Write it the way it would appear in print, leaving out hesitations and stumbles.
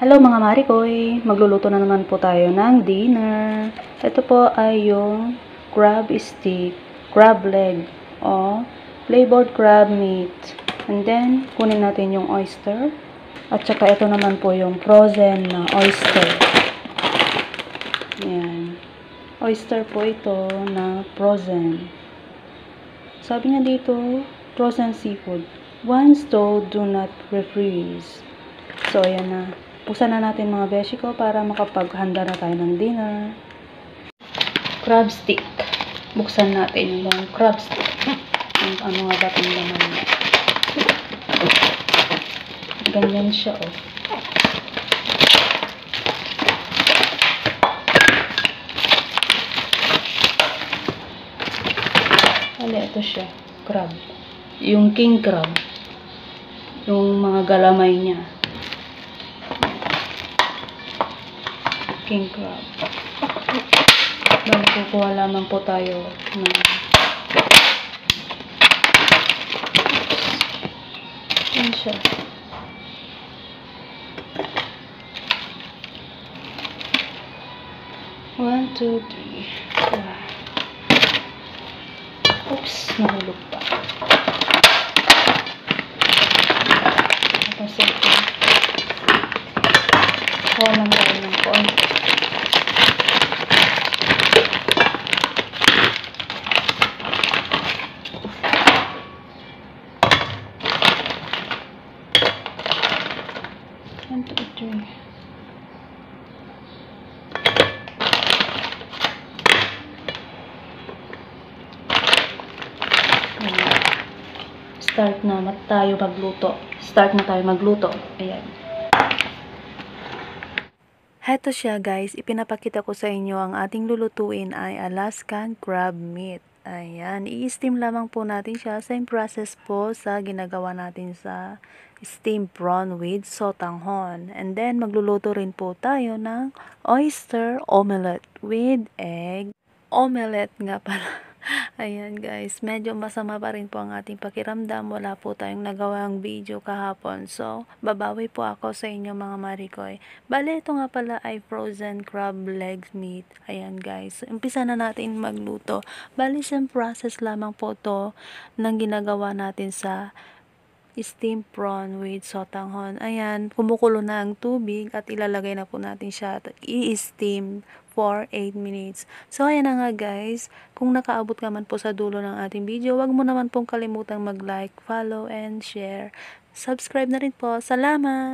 Hello mga Marikoy! Magluluto na naman po tayo ng dinner. Ito po ay yung crab stick, crab leg, o flavored crab meat. And then, kunin natin yung oyster. At saka ito naman po yung frozen na oyster. Ayan. Oyster po ito na frozen. Sabi niya dito, frozen seafood. Once thawed, do not refreeze. So, ayan na. Buksan na natin mga beshi ko para makapaghanda na tayo ng dinner. Crab stick. Buksan natin yung crab stick. Ano nga ba itong laman niya? Ganyan siya, oh. Ito siya. Crab. Yung king crab. Yung mga galamay niya. King crab. Bali, kukuha lamang po tayo ng yan siya. One, two, three. Oops, nahulog pa. Tapos ito. Kuha lang tayo ng konti. One, two, three. Start na tayo magluto. Start na tayo magluto. Ayan. Heto siya guys, ipinapakita ko sa inyo ang ating lulutuin ay Alaskan crab meat. Ayan, i-steam lamang po natin siya. Same process po sa ginagawa natin sa steamed prawn with sotanghon. And then magluluto rin po tayo ng oyster omelette with egg. Omelette nga pala. Ayan guys, medyo masama pa rin po ang ating pakiramdam. Wala po tayong nagawang video kahapon. So, babawi po ako sa inyo mga Marikoy. Bale, ito nga pala ay frozen crab legs meat. Ayan guys, umpisa na natin magluto. Bale, same process lamang po to ng ginagawa natin sa steamed prawn with sotanghon. Ayan, kumukulo na ang tubig at ilalagay na po natin siya at i-steam for 8 minutes. So, ayan na nga guys. Kung nakaabot ka man po sa dulo ng ating video, wag mo naman pong kalimutang mag-like, follow, and share. Subscribe na rin po. Salamat!